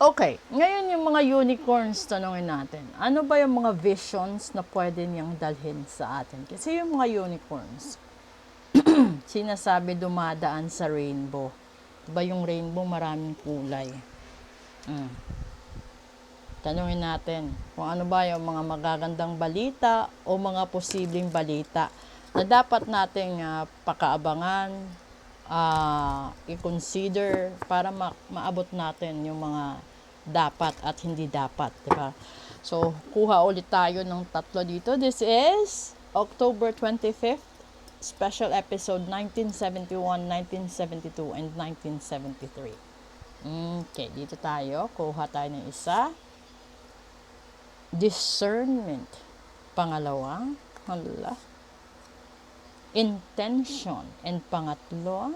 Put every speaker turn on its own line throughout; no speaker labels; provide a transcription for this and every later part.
Okay, ngayon yung mga unicorns, tanongin natin. Ano ba yung mga visions na pwede niyang dalhin sa atin? Kasi yung mga unicorns, sinasabi dumadaan sa rainbow. Diba yung rainbow maraming kulay? Tanungin natin kung ano ba yung mga magagandang balita o mga posibleng balita na dapat nating pakaabangan, i-consider para maabot natin yung mga dapat at hindi dapat, diba? So, kuha ulit tayo ng tatlo dito. This is October 25th, special episode 1971, 1972, and 1973. Okay, dito tayo. Kuha tayo ng isa. Discernment. Pangalawa, intention. And pangatlo,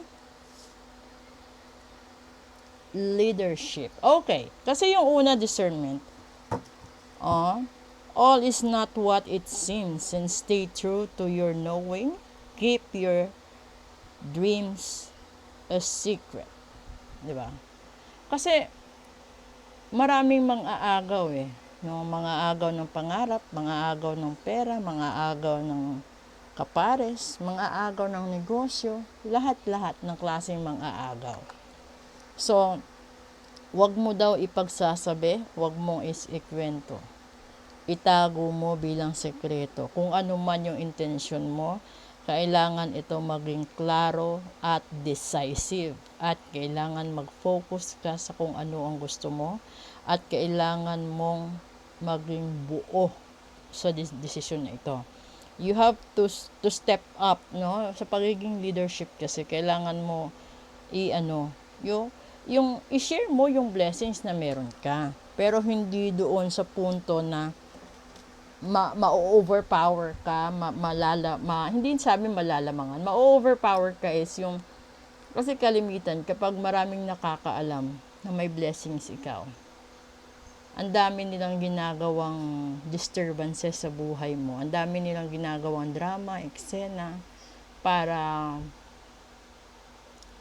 leadership. Okay, kasi yung una, discernment. All is not what it seems, and stay true to your knowing. Keep your dreams a secret. Diba? Kasi maraming mang-aagaw eh. No, mga agaw ng pangarap, mga agaw ng pera, mga agaw ng kapares, mga agaw ng negosyo, lahat-lahat ng klaseng mga agaw. So, wag mo daw ipagsasabi, wag mong ikwento. Itago mo bilang sekreto. Kung ano man yung intensyon mo, kailangan ito maging klaro at decisive. At kailangan mag-focus ka sa kung ano ang gusto mo. At kailangan mong maging buo sa desisyon na ito. You have to step up, no? Sa pagiging leadership kasi kailangan mo yung i-share mo yung blessings na meron ka. Pero hindi doon sa punto na ma-overpower ka, hindi sabi malalamangan. Ma-overpower ka is yung, kasi kalimitan, kapag maraming nakakaalam na may blessings ikaw, ang dami nilang ginagawang disturbances sa buhay mo. Ang dami nilang ginagawang drama, eksena, para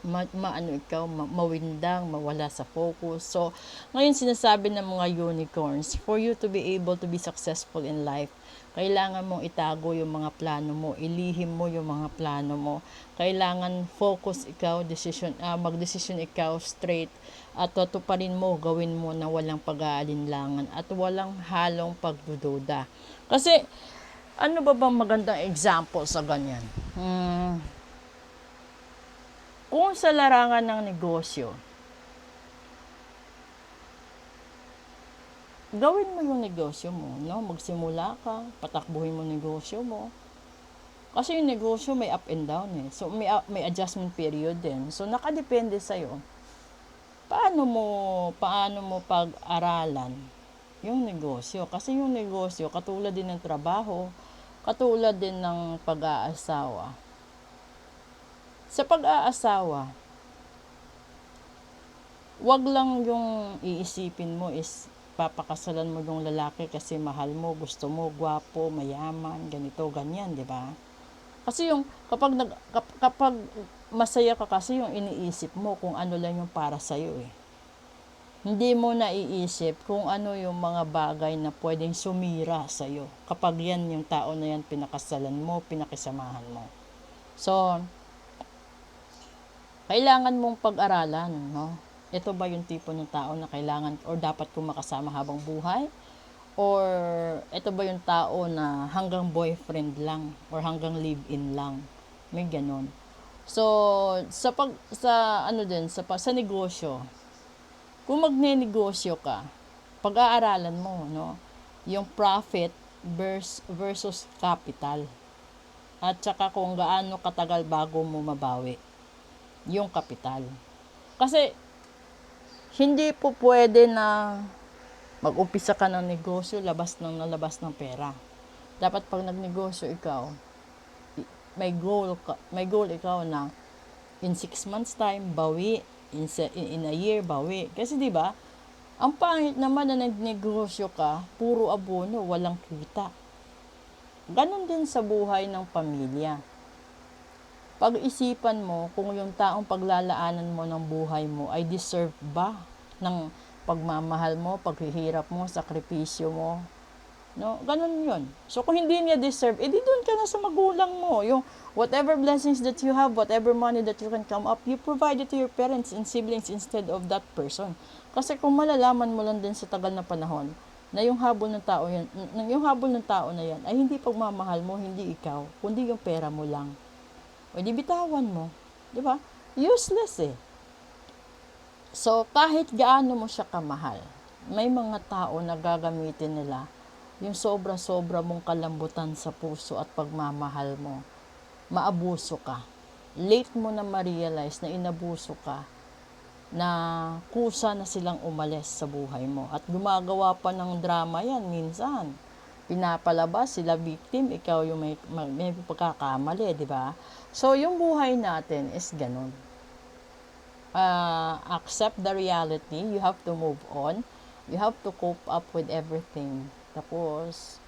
mawindang, mawala sa focus. So, ngayon sinasabi ng mga unicorns, for you to be able to be successful in life, kailangan mong itago yung mga plano mo, ilihim mo yung mga plano mo. Kailangan focus ikaw, magdesisyon ikaw straight, at tutuparin mo, gawin mo na walang pag-aalinlangan at walang halong pagdududa. Kasi, ano ba bang magandang example sa ganyan? Kung sa larangan ng negosyo, gawin mo yung negosyo mo, no? Magsimula ka, patakbuhin mo negosyo mo. Kasi yung negosyo may up and down eh. So may adjustment period din. So nakadepende sa iyo. Paano mo pag-aralan yung negosyo? Kasi yung negosyo katulad din ng trabaho, katulad din ng pag-aasawa. Sa pag-aasawa, wag lang yung iisipin mo is papakasalan mo yung lalaki kasi mahal mo, gusto mo, gwapo, mayaman, ganito, ganyan, di ba? Kasi yung kapag masaya ka kasi yung iniisip mo kung ano lang yung para sa iyo eh. Hindi mo naiisip kung ano yung mga bagay na pwedeng sumira sa iyo kapag yan yung tao na yan pinakasalan mo, pinakisamahan mo. So, kailangan mong pag-aralan, no? Ito ba yung tipo ng tao na kailangan or dapat kong makasama habang buhay? Or ito ba yung tao na hanggang boyfriend lang or hanggang live-in lang? May ganon. So, sa negosyo, kung magne-negosyo ka, pag-aaralan mo, no? Yung profit versus capital. At saka kung gaano katagal bago mo mabawi yung kapital. Kasi hindi po pwede na mag-umpisa ka ng negosyo, labas ng pera. Dapat pag nagnegosyo ikaw, may goal ikaw na in 6 months time bawi, in a year bawi. Kasi 'di ba? Ang pangit naman na nagnegosyo ka, puro abono, walang kita. Ganon din sa buhay ng pamilya. Pag-isipan mo kung yung taong paglalaanan mo ng buhay mo ay deserve ba ng pagmamahal mo, paghihirap mo, sakripisyo mo. No, ganun yun. So, kung hindi niya deserve, edi doon ka na sa magulang mo. Yung whatever blessings that you have, whatever money that you can come up, you provide it to your parents and siblings instead of that person. Kasi kung malalaman mo lang din sa tagal na panahon, na yung habol ng tao yan, yung habol ng tao na yan, ay hindi pagmamahal mo, hindi ikaw, kundi yung pera mo lang. O di bitawan mo. Di ba? Useless eh. So, kahit gaano mo siya kamahal, may mga tao na gagamitin nila yung sobra-sobra mong kalambutan sa puso at pagmamahal mo. Maabuso ka. Late mo na ma-realize na inabuso ka, na kusa na silang umalis sa buhay mo. At gumagawa pa ng drama yan minsan. Pinapalabas sila victim, ikaw yung may pagkakamali, di ba? So, yung buhay natin is ganun. Accept the reality, you have to move on, you have to cope up with everything. Tapos,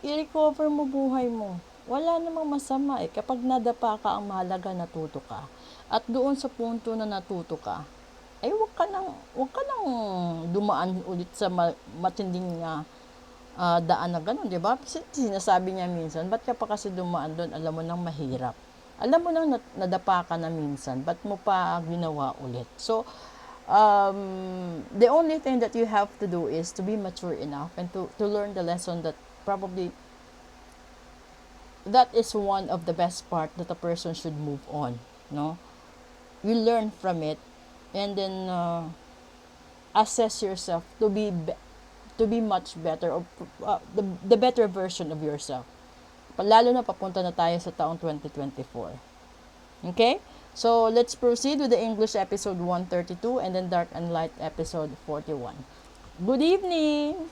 i-recover mo buhay mo. Wala namang masama eh. Kapag nadapa ka, ang mahalaga natuto ka. At doon sa punto na natuto ka, ay wag ka nang dumaan ulit sa matinding daan na gano'n, di ba? Sinasabi niya minsan, ba't ka pa kasi dumaan doon, alam mo nang mahirap. Alam mo nang nadapa ka na minsan, ba't mo pa ginawa ulit? So, the only thing that you have to do is to be mature enough and to learn the lesson that probably that is one of the best part that a person should move on, no? You learn from it and then assess yourself to be much better, or the better version of yourself. Lalo na papunta na tayo sa taong 2024. Okay? So, let's proceed with the English episode 132 and then Dark and Light episode 41. Good evening!